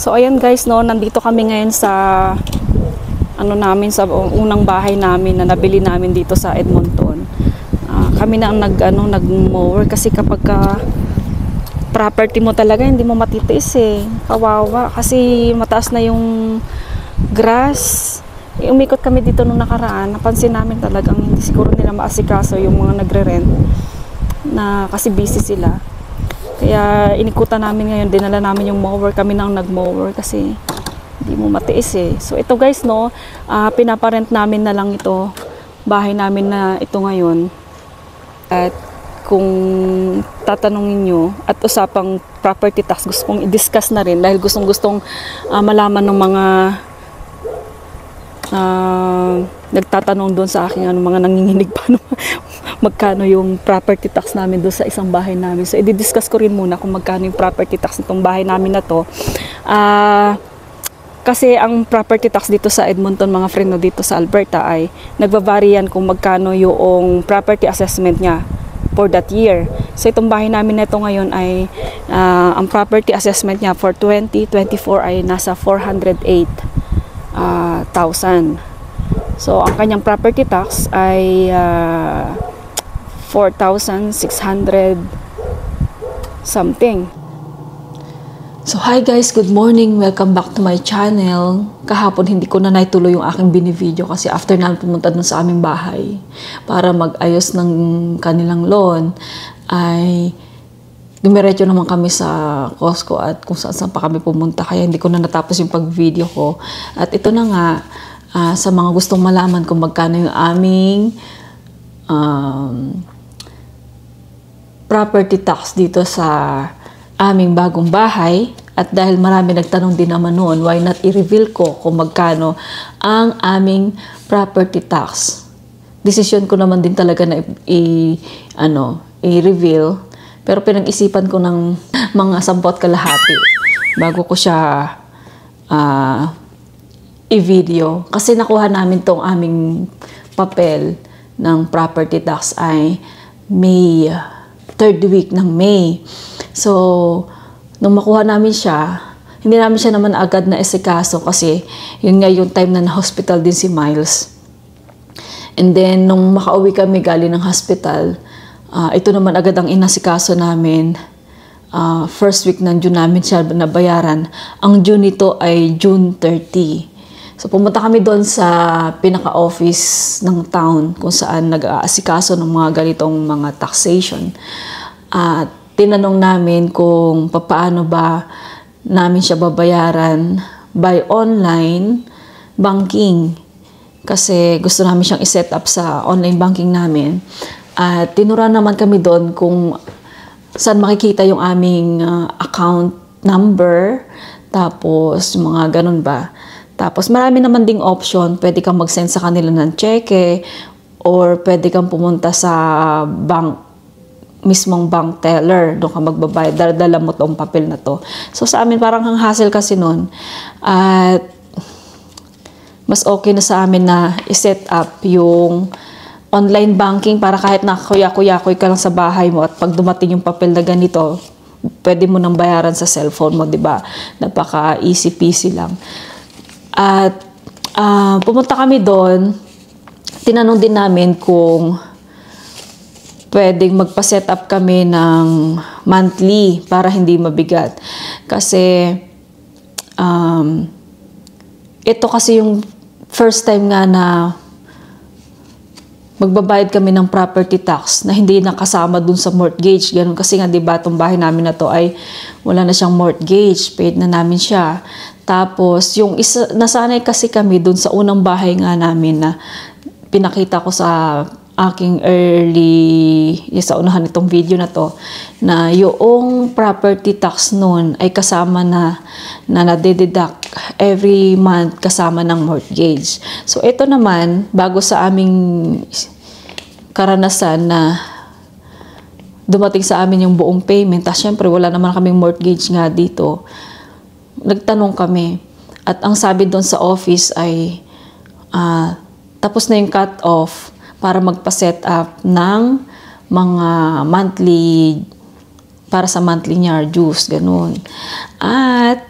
So ayan guys, no, nandito kami ngayon sa sa unang bahay namin na nabili namin dito sa Edmonton. Kami na ang nag-mower kasi kapag property mo talaga hindi mo matitiis eh. Kawawa kasi mataas na yung grass. Umikot kami dito nung nakaraan, napansin namin talagang hindi siguro nila maasikaso yung mga nagre-rent na kasi busy sila. Kaya inikutan namin ngayon, dinala namin yung mower, kami nang nag-mower kasi hindi mo matiis eh. So ito guys, no, pinaparent namin na lang ito, bahay namin na ito ngayon. At kung tatanungin nyo at usapang property tax, gusto kong i-discuss na rin dahil gustong-gustong malaman ng mga nagtatanong doon sa akin, mga nanginginig pa magkano yung property tax namin doon sa isang bahay namin. So i-discuss ko rin muna kung magkano yung property tax nitong bahay namin na to. Kasi ang property tax dito sa Edmonton, mga friend, no, dito sa Alberta ay nagbabari yan kung magkano yung property assessment niya for that year. So itong bahay namin na ito ngayon ay ang property assessment niya for 2024 ay nasa 408,000. So ang kanyang property tax ay 4,600 something. So hi guys, good morning, welcome back to my channel. Kahapon hindi ko na naituloy yung aking binivideo kasi after namin pumunta dun sa aming bahay para mag-ayos ng kanilang lawn ay dumiretso naman kami sa Costco at kung saan pa kami pumunta, kaya hindi ko na natapos yung pag-video ko. At ito na nga, sa mga gustong malaman kung magkano yung aming property tax dito sa aming bagong bahay, at dahil marami nagtanong din naman noon, why not i-reveal ko kung magkano ang aming property tax. Desisyon ko naman din talaga na i-reveal, pero pinag-isipan ko ng mga 10 kalahati bago ko siya i-video. Kasi nakuha namin tong aming papel ng property tax ay May, 3rd week ng May. So, nung makuha namin siya, hindi namin siya naman agad na esikaso kasi yun nga yung time na na-hospital din si Miles. And then, nung makauwi kami galing ng hospital, ito naman agad ang inasikaso namin. First week ng June namin siya nabayaran. Ang June nito ay June 30. So, pumunta kami doon sa pinaka-office ng town kung saan nag-aasikaso ng mga ganitong mga taxation. At tinanong namin kung paano ba namin siya babayaran by online banking. Kasi gusto namin siyang iset up sa online banking namin. At tinuruan naman kami doon kung saan makikita yung aming account number. Tapos mga ganun ba. Tapos marami naman ding option. Pwede kang mag-send sa kanila ng cheque or pwede kang pumunta sa mismong bank teller. Doon ka magbabayad. Dala mo tong papel na to. So sa amin parang ang hassle kasi nun. At mas okay na sa amin na i-set up yung online banking para kahit nakakuya-kuya-kuy ka lang sa bahay mo at pag dumating yung papel na ganito, pwede mo nang bayaran sa cellphone mo, 'di ba? Napaka easy peasy lang. At pumunta kami doon, tinanong din namin kung pwedeng magpa-set up kami ng monthly para hindi mabigat. Kasi ito kasi yung first time nga na magbabayad kami ng property tax na hindi nakasama dun sa mortgage. Ganun kasi nga, diba, itong bahay namin na to ay wala na siyang mortgage. Paid na namin siya. Tapos, yung nasanay kasi kami dun sa unang bahay nga namin na pinakita ko sa aking sa unahan itong video na to, na yung property tax noon ay kasama na nade-deduct every month kasama ng mortgage. So ito naman, bago sa aming karanasan na dumating sa amin yung buong payment, at syempre wala naman kaming mortgage nga dito, nagtanong kami. At ang sabi doon sa office ay tapos na yung cut-off para magpa-set up ng mga monthly, para sa monthly niya dues, ganun. At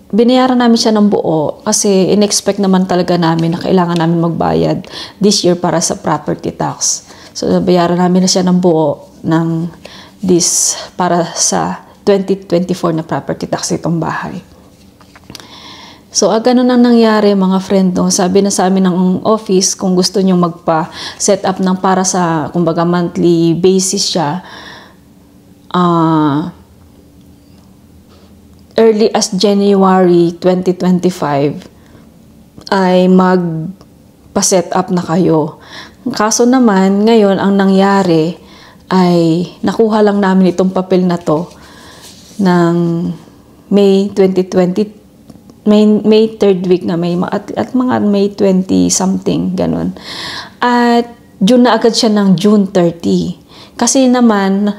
binayaran namin siya ng buo kasi in-expect naman talaga namin na kailangan namin magbayad this year para sa property tax. So, bayaran namin na siya ng buo ng para sa 2024 na property tax itong bahay. So, ganun ang nangyari mga friend. No? Sabi na sa amin ng office, kung gusto nyo magpa-set up ng para sa, kumbaga, monthly basis siya, early as January 2025 ay magpa-set up na kayo. Kaso naman, ngayon, ang nangyari ay nakuha lang namin itong papel na to ng May 2020, May 3rd week na May, at mga May 20 something, ganun. At June na agad siya ng June 30. Kasi naman,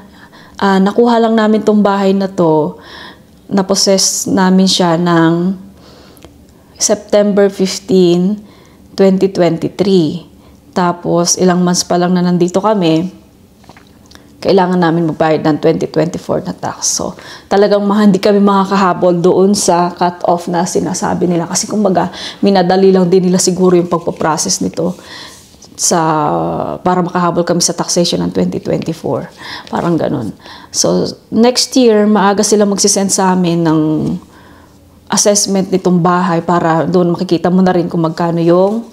nakuha lang namin itong bahay na to, na-possess namin siya ng September 15, 2023. Tapos, ilang months pa lang na nandito kami, kailangan namin magbayad ng 2024 na tax. So, talagang hindi kami makakahabol doon sa cut-off na sinasabi nila. Kasi kumbaga, minadali lang din nila siguro yung pagpaprocess nito para makahabol kami sa taxation ng 2024. Parang ganun. So, next year, maaga sila magsisend sa amin ng assessment nitong bahay para doon makikita mo na rin kung magkano yung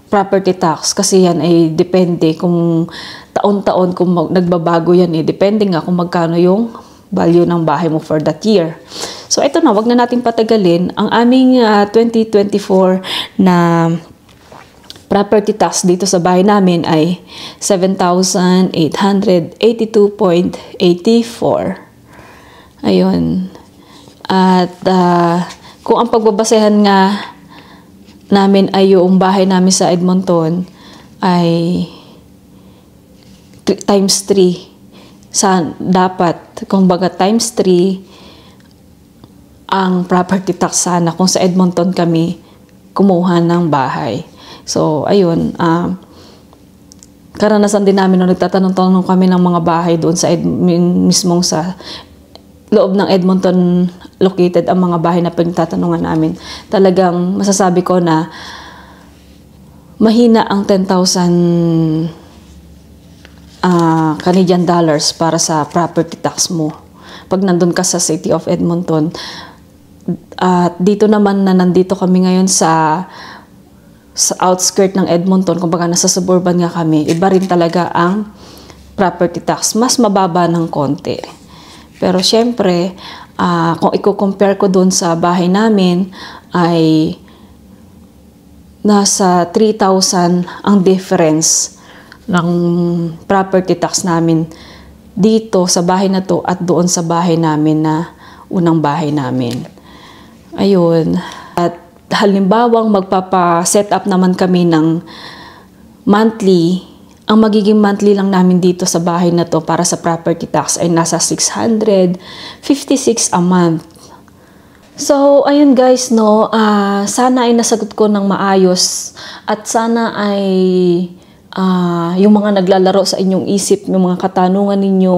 property tax. Kasi yan ay depende kung taon-taon kung nagbabago yan. Depende nga kung magkano yung value ng bahay mo for that year. So, ito na, wag na natin patagalin. Ang aming 2024 na property tax dito sa bahay namin ay 7,882.84. Ayun. At kung ang pagbabasehan nga namin ay yung bahay namin sa Edmonton ay times 3. Dapat, kung baga times 3 ang property tax sana kung sa Edmonton kami kumuha ng bahay. So, ayun, karanasan din namin nung nagtatanong-tanong kami ng mga bahay doon sa mismong sa loob ng Edmonton located ang mga bahay na pinagtatanungan namin. Talagang masasabi ko na mahina ang 10,000 Canadian dollars para sa property tax mo pag nandun ka sa City of Edmonton. At dito naman na nandito kami ngayon sa outskirt ng Edmonton, kumbaga nasa suburban nga kami, iba rin talaga ang property tax. Mas mababa ng konti. Pero syempre, kung i-compare ko doon sa bahay namin, ay nasa 3,000 ang difference ng property tax namin dito sa bahay na to at doon sa bahay namin na unang bahay namin. Ayun. At halimbawang magpapa-set up naman kami ng monthly, ang magiging monthly lang namin dito sa bahay na to para sa property tax ay nasa 656 a month. So, ayun guys, no, sana ay nasagot ko ng maayos at sana ay yung mga naglalaro sa inyong isip, yung mga katanungan ninyo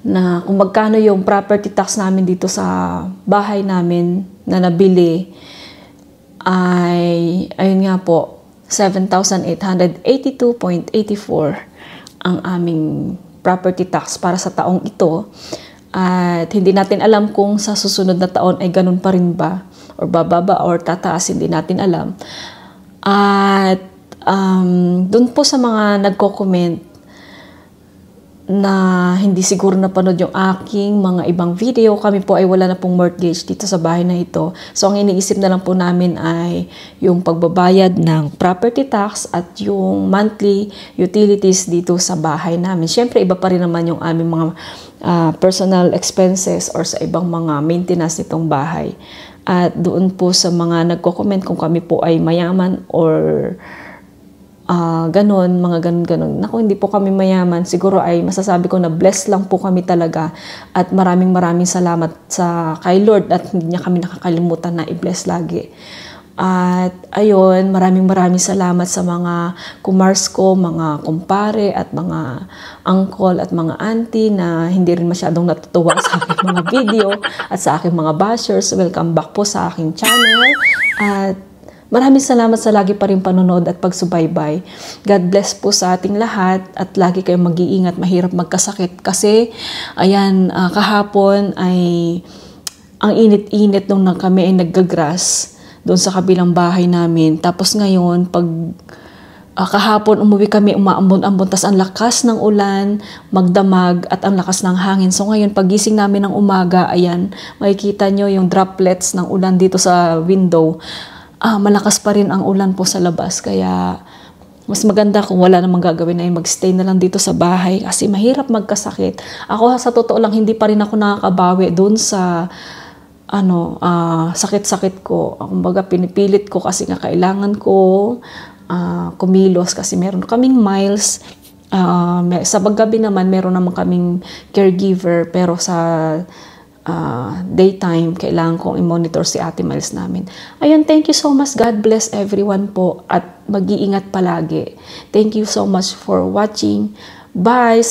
na kung magkano yung property tax namin dito sa bahay namin na nabili, ay, ayun nga po, 7,882.84 ang aming property tax para sa taong ito. At hindi natin alam kung sa susunod na taon ay ganun pa rin ba, or bababa, or tataas, hindi natin alam. At dun po sa mga nagko-comment na hindi siguro napanood yung aking mga ibang video, kami po ay wala na pong mortgage dito sa bahay na ito. So, ang iniisip na lang po namin ay yung pagbabayad ng property tax at yung monthly utilities dito sa bahay namin. Siyempre, iba pa rin naman yung aming mga personal expenses or sa ibang mga maintenance nitong bahay. At doon po sa mga nagko-comment kung kami po ay mayaman or ganon, mga ganon. Naku, hindi po kami mayaman. Siguro ay masasabi ko na blessed lang po kami talaga. At maraming salamat kay Lord at hindi niya kami nakakalimutan na i-bless lagi. At ayun, maraming salamat sa mga kumars ko, mga kumpare at mga uncle at mga auntie na hindi rin masyadong natutuwa sa aking mga video at sa aking mga bashers. Welcome back po sa aking channel. At maraming salamat sa lagi pa rin panonood at pagsubaybay. God bless po sa ating lahat at lagi kayong mag-iingat, mahirap magkasakit. Kasi, ayan, kahapon ay ang init-init nung kami ay naggagrass doon sa kabilang bahay namin. Tapos ngayon, pag kahapon umuwi kami, umaambon-ambon, tas ang lakas ng ulan, magdamag at ang lakas ng hangin. So ngayon, pagising namin ng umaga, ayan, makikita nyo yung droplets ng ulan dito sa window. Malakas pa rin ang ulan po sa labas. Kaya mas maganda kung wala namang gagawin ay magstay na lang dito sa bahay kasi mahirap magkasakit. Ako sa totoo lang, hindi pa rin ako nakakabawi doon sa sakit-sakit ko. Kumbaga pinipilit ko kasi nga kailangan ko kumilos kasi meron kaming miles. Sa gabi naman meron naman kaming caregiver, pero sa daytime kailangan kong i-monitor si Ate Miles namin. Ayun, thank you so much. God bless everyone po at mag-iingat palagi. Thank you so much for watching. Bye!